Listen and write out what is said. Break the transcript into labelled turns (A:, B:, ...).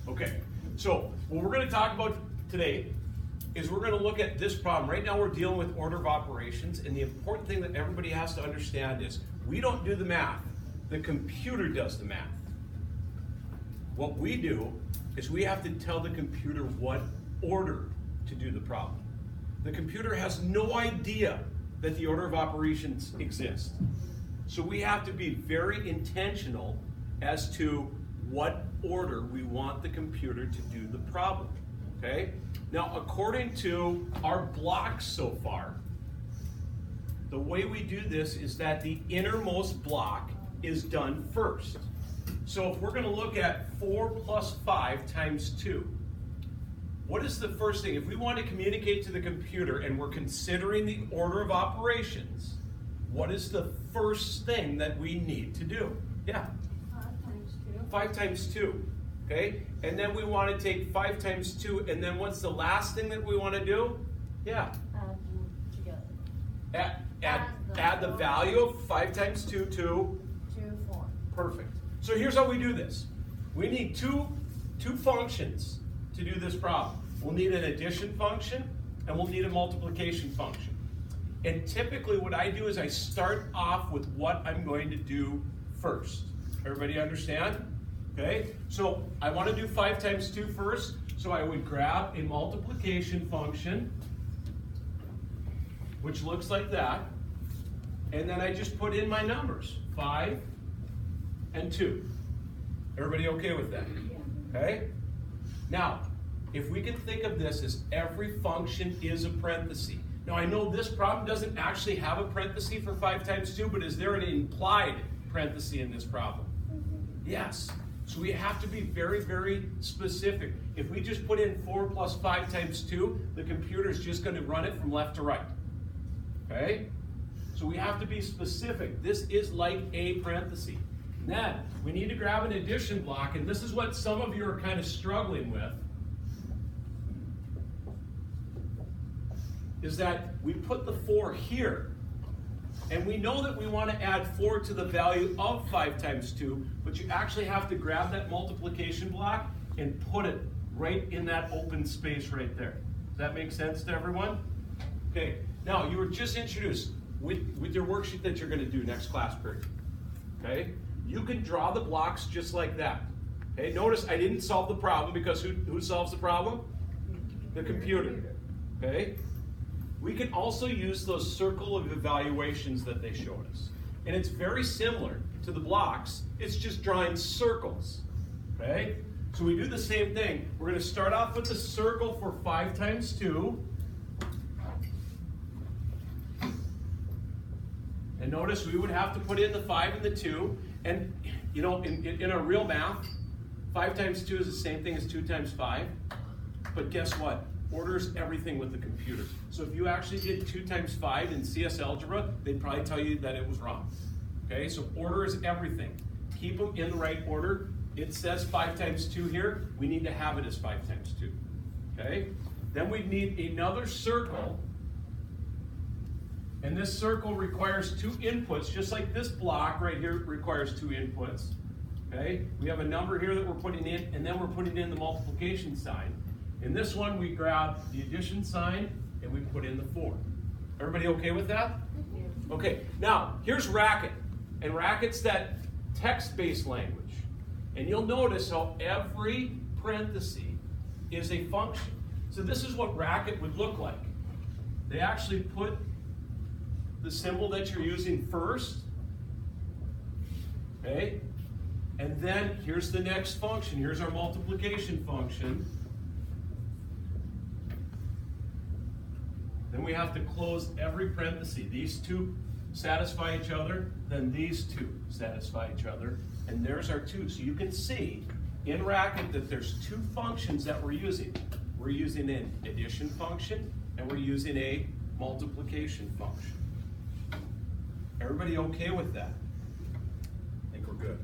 A: Okay, so what we're going to talk about today is we're going to look at this problem. Right now we're dealing with order of operations, and the important thing that everybody has to understand is we don't do the math. The computer does the math. What we do is we have to tell the computer what order to do the problem. The computer has no idea that the order of operations exists. So we have to be very intentional as to what order we want the computer to do the problem. Okay? Now, according to our blocks so far, the way we do this is that the innermost block is done first. So if we're going to look at 4 plus 5 times 2, what is the first thing? If we want to communicate to the computer and we're considering the order of operations, what is the first thing that we need to do? Yeah?
B: 5 times 2.
A: 5 times 2. Okay? And then we want to take 5 times 2, and then what's the last thing that we want to do? Yeah?
B: Add them together.
A: Add the value of 5 times 2 to?
B: 2, 4.
A: Perfect. So here's how we do this. We need two functions to do this problem. We'll need an addition function and we'll need a multiplication function. And typically what I do is I start off with what I'm going to do first. Everybody understand? Okay? So I want to do 5 times 2 first. So I would grab a multiplication function, which looks like that. And then I just put in my numbers, 5 and 2. Everybody okay with that?
B: Yeah.
A: Okay? Now, if we can think of this as every function is a parenthesis. Now, I know this problem doesn't actually have a parenthesis for 5 times 2, but is there an implied parenthesis in this problem? Yes. So we have to be very, very specific. If we just put in 4 plus 5 times 2, the computer is just going to run it from left to right. Okay? So we have to be specific. This is like a parenthesis. Then we need to grab an addition block, and this is what some of you are kind of struggling with, is that we put the 4 here. And we know that we want to add 4 to the value of 5 times 2, but you actually have to grab that multiplication block and put it right in that open space right there. Does that make sense to everyone? Okay, now you were just introduced with your worksheet that you're going to do next class period. Okay, you can draw the blocks just like that. Okay, notice I didn't solve the problem because who solves the problem? The computer. Okay. We can also use those circle of evaluations that they showed us. And it's very similar to the blocks. It's just drawing circles. Okay? So we do the same thing. We're going to start off with the circle for 5 times 2. And notice we would have to put in the 5 and the 2. And, you know, in our real math, 5 times 2 is the same thing as 2 times 5. But guess what? Order is everything with the computer. So if you actually did 2 times 5 in CS Algebra, they'd probably tell you that it was wrong. Okay, so order is everything. Keep them in the right order. It says 5 times 2 here. We need to have it as 5 times 2. Okay, then we need another circle. And this circle requires 2 inputs, just like this block right here requires 2 inputs. Okay, we have a number here that we're putting in, and then we're putting in the multiplication sign. In this one, we grab the addition sign and we put in the 4. Everybody okay with that? Okay, now here's Racket. And Racket's that text-based language. And you'll notice how every parenthesis is a function. So this is what Racket would look like. They actually put the symbol that you're using first. Okay? And then here's the next function. Here's our multiplication function. Then we have to close every parenthesis. These 2 satisfy each other, then these 2 satisfy each other, and there's our 2. So you can see in Racket that there's 2 functions that we're using. We're using an addition function, and we're using a multiplication function. Everybody okay with that? I think we're good.